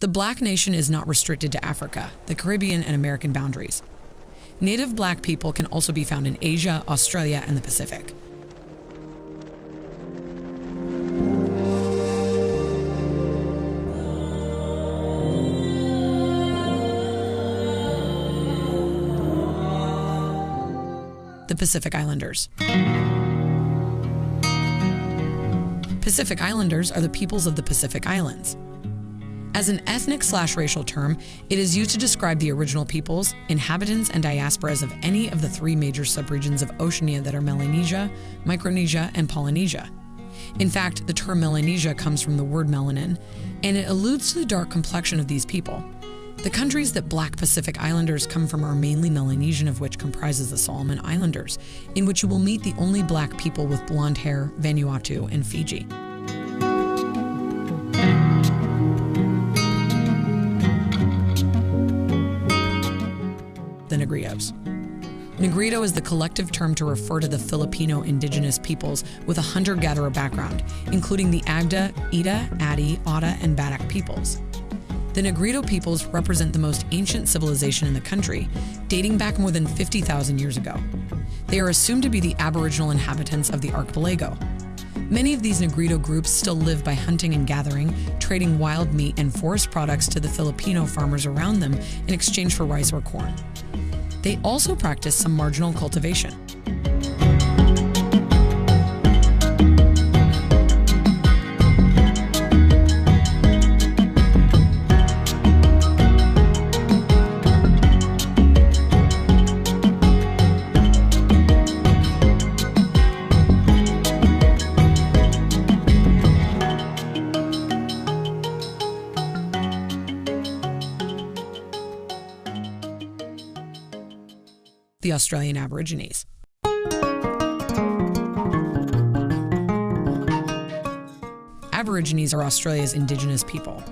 The Black nation is not restricted to Africa, the Caribbean, and American boundaries. Native Black people can also be found in Asia, Australia, and the Pacific. The Pacific Islanders. Pacific Islanders are the peoples of the Pacific Islands. As an ethnic/racial term, it is used to describe the original peoples, inhabitants, and diasporas of any of the three major subregions of Oceania that are Melanesia, Micronesia, and Polynesia. In fact, the term Melanesia comes from the word melanin, and it alludes to the dark complexion of these people. The countries that Black Pacific Islanders come from are mainly Melanesian, of which comprises the Solomon Islanders, in which you will meet the only Black people with blonde hair, Vanuatu, and Fiji. The Negritos. Negrito is the collective term to refer to the Filipino indigenous peoples with a hunter-gatherer background, including the Agda, Ida, Adi, Otta, and Batak peoples. The Negrito peoples represent the most ancient civilization in the country, dating back more than 50,000 years ago. They are assumed to be the aboriginal inhabitants of the archipelago. Many of these Negrito groups still live by hunting and gathering, trading wild meat and forest products to the Filipino farmers around them in exchange for rice or corn. They also practice some marginal cultivation. The Australian Aborigines. Aborigines are Australia's indigenous people.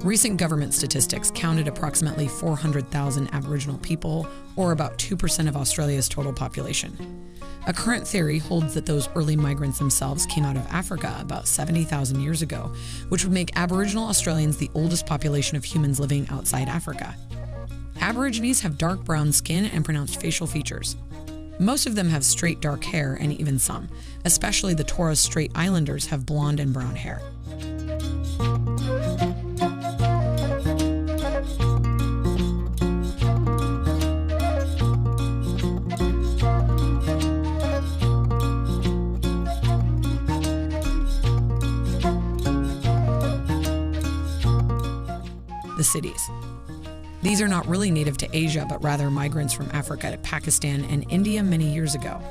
Recent government statistics counted approximately 400,000 Aboriginal people, or about 2% of Australia's total population. A current theory holds that those early migrants themselves came out of Africa about 70,000 years ago, which would make Aboriginal Australians the oldest population of humans living outside Africa. Aborigines have dark brown skin and pronounced facial features. Most of them have straight dark hair, and even some, especially the Torres Strait Islanders, have blonde and brown hair. The cities. These are not really native to Asia, but rather migrants from Africa to Pakistan and India many years ago.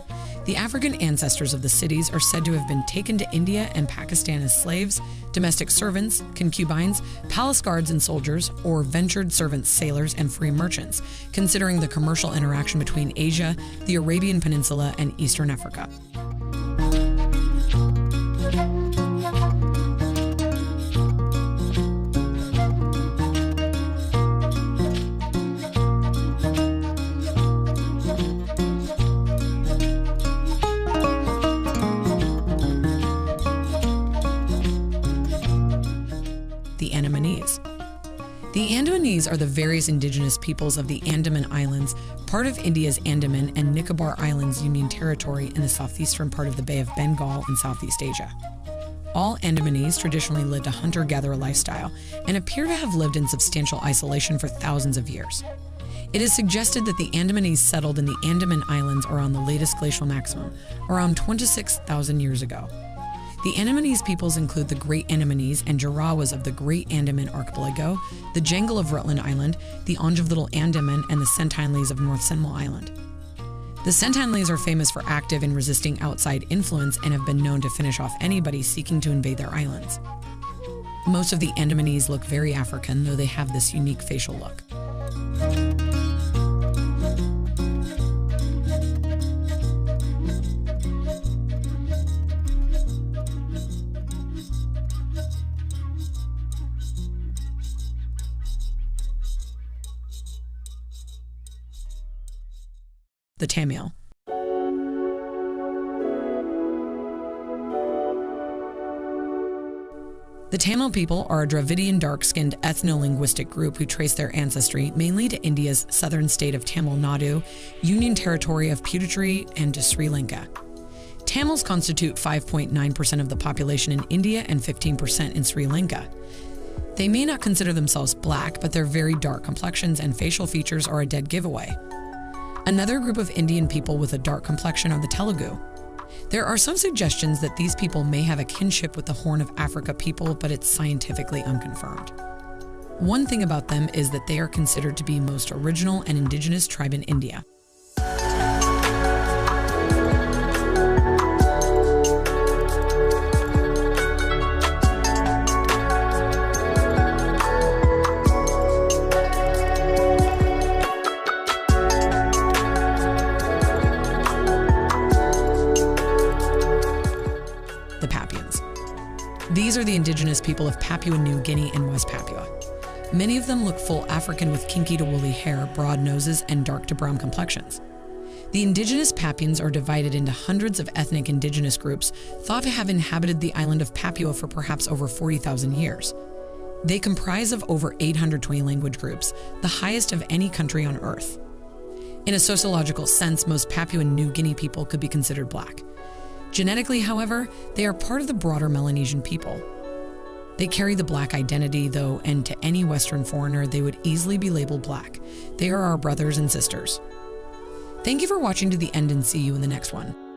The African ancestors of the cities are said to have been taken to India and Pakistan as slaves, domestic servants, concubines, palace guards and soldiers, or ventured servants, sailors, and free merchants, considering the commercial interaction between Asia, the Arabian Peninsula, and Eastern Africa. The Andamanese are the various indigenous peoples of the Andaman Islands, part of India's Andaman and Nicobar Islands Union Territory in the southeastern part of the Bay of Bengal in Southeast Asia. All Andamanese traditionally lived a hunter-gatherer lifestyle and appear to have lived in substantial isolation for thousands of years. It is suggested that the Andamanese settled in the Andaman Islands around the latest glacial maximum, around 26,000 years ago. The Andamanese peoples include the Great Andamanese and Jarawas of the Great Andaman Archipelago, the Jangle of Rutland Island, the Onge of Little Andaman, and the Sentinelese of North Sentinel Island. The Sentinelese are famous for active and resisting outside influence and have been known to finish off anybody seeking to invade their islands. Most of the Andamanese look very African, though they have this unique facial look. The Tamil. The The Tamil people are a Dravidian dark-skinned ethno-linguistic group who trace their ancestry mainly to India's southern state of Tamil Nadu, Union Territory of Puducherry, and to Sri Lanka. Tamils constitute 5.9% of the population in India and 15% in Sri Lanka. They may not consider themselves black, but their very dark complexions and facial features are a dead giveaway. Another group of Indian people with a dark complexion are the Telugu. There are some suggestions that these people may have a kinship with the Horn of Africa people, but it's scientifically unconfirmed. One thing about them is that they are considered to be most original and indigenous tribe in India. These are the indigenous people of Papua New Guinea and West Papua. Many of them look full African with kinky to woolly hair, broad noses, and dark to brown complexions. The indigenous Papuans are divided into hundreds of ethnic indigenous groups thought to have inhabited the island of Papua for perhaps over 40,000 years. They comprise of over 820 language groups, the highest of any country on Earth. In a sociological sense, most Papua New Guinea people could be considered black. Genetically, however, they are part of the broader Melanesian people. They carry the black identity, though, and to any Western foreigner, they would easily be labeled black. They are our brothers and sisters. Thank you for watching to the end and see you in the next one.